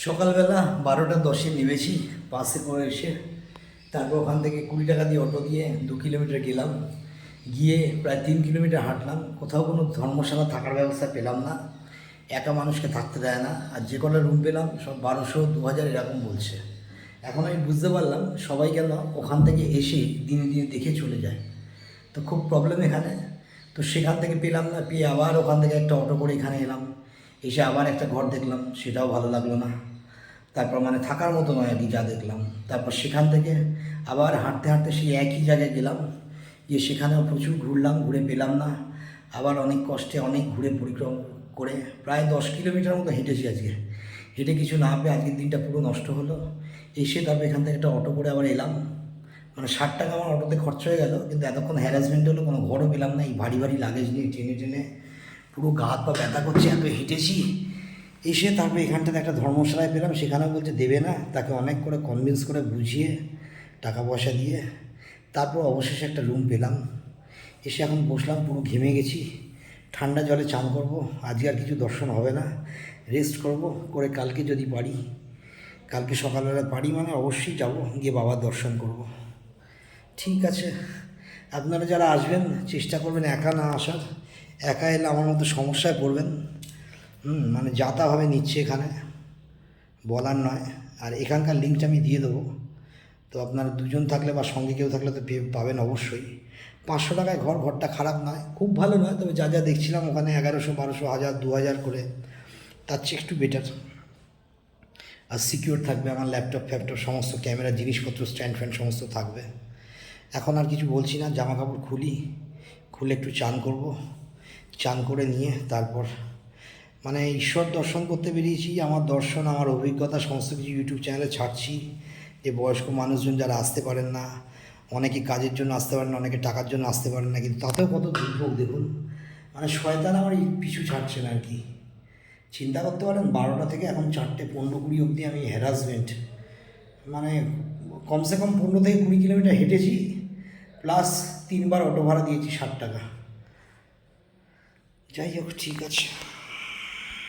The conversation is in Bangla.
সকালবেলা 12টা 10-এ নেমেছি বাসে করে এসে, তারপর ওখান থেকে 20 টাকা দিয়ে অটো দিয়ে 2 কিলোমিটার গেলাম। গিয়ে প্রায় 3 কিলোমিটার হাঁটলাম। কোথাও কোনো ধর্মশালা থাকার ব্যবস্থা পেলাম না, একা মানুষকে থাকতে দেয় না। আর যে কটা রুম পেলাম সব 1200 2000 এরকম বলছে। এখন আমি বুঝতে পারলাম সবাই কেন ওখান থেকে এসে দিনে দিনে দেখে চলে যায়। তো খুব প্রবলেম এখানে। তো সেখান থেকে পেলাম না, পেয়ে আবার ওখান থেকে একটা অটো করে এখানে এলাম। এসে আবার একটা ঘর দেখলাম, সেটাও ভালো লাগলো না। তারপর মানে থাকার মতো নয় আর কি, যা দেখলাম। তারপর সেখান থেকে আবার হাঁটতে হাঁটতে সেই একই জায়গায় গেলাম, গিয়ে সেখানেও প্রচুর ঘুরলাম, ঘুরে পেলাম না। আবার অনেক কষ্টে অনেক ঘুরে পরিক্রমা করে প্রায় 10 কিলোমিটার মতো হেঁটেছি আজকে। হেঁটে কিছু না পেয়ে আজকের দিনটা পুরো নষ্ট হলো। এসে তারপর এখান থেকে একটা অটো করে আবার এলাম। মানে 60 টাকা আমার অটোতে খরচ হয়ে গেল, কিন্তু এতক্ষণ হ্যারাসমেন্ট হলো, কোনো ঘরও পেলাম না। এই ভারী ভারী লাগেজ নিয়ে টেনে টেনে পুরো গা হাত পা ব্যথা করছে, এত হেঁটেছি। এসে তারপরে এখানটাতে একটা ধর্মশালায় পেলাম, সেখানেও বলছে দেবে না। তাকে অনেক করে কনভিন্স করে বুঝিয়ে টাকা পয়সা দিয়ে তারপর অবশেষে একটা রুম পেলাম। এসে এখন বসলাম, পুরো ঘেমে গেছি। ঠান্ডা জলে চান করব। আজকে আর কিছু দর্শন হবে না, রেস্ট করব। করে কালকে যদি পারি, কালকে সকালবেলা পারি মানে অবশ্যই যাব, গিয়ে বাবার দর্শন করব। ঠিক আছে, আপনারা যারা আসবেন চেষ্টা করবেন একা না আসার। একা এলে আমার মতো সমস্যায় পড়বেন। মানে যাতাভাবে নিচ্ছে এখানে, বলার নয়। আর এখানকার লিঙ্কটা আমি দিয়ে দেবো। তো আপনারা দুজন থাকলে বা সঙ্গে কেউ থাকলে তো পাবেন অবশ্যই। 500 টাকায় ঘরটা খারাপ নয়, খুব ভালো নয়, তবে যা যা দেখছিলাম ওখানে 1100 1200 1000 2000 করে, তার চেয়ে একটু বেটার। আর সিকিউর থাকবে, আমার ল্যাপটপ ফ্যাপটপ সমস্ত ক্যামেরা জিনিসপত্র স্ট্যান্ড ফ্যান্ড সমস্ত থাকবে। এখন আর কিছু বলছি না, জামা কাপড় খুলে একটু চান করব। চান করে নিয়ে তারপর মানে ঈশ্বর দর্শন করতে বেরিয়েছি। আমার দর্শন, আমার অভিজ্ঞতা সমস্ত কিছু ইউটিউব চ্যানেলে ছাড়ছি। যে বয়স্ক মানুষজন যারা আসতে পারেন না, অনেকে কাজের জন্য আসতে পারেন না, অনেকে টাকার জন্য আসতে পারেন না, কিন্তু তাতেও কত দুর্ভোগ দেখুন। মানে শয়তান আমার এই পিছু ছাড়ছে না আর কি। চিন্তা করতে পারেন 12টা থেকে এখন 4টে 15-20 অবধি আমি হ্যারাসমেন্ট। মানে কমসে কম 15 থেকে 20 কিলোমিটার হেঁটেছি, প্লাস 3বার অটো ভাড়া দিয়েছি 60 টাকা। যাই হোক, ঠিক আছে।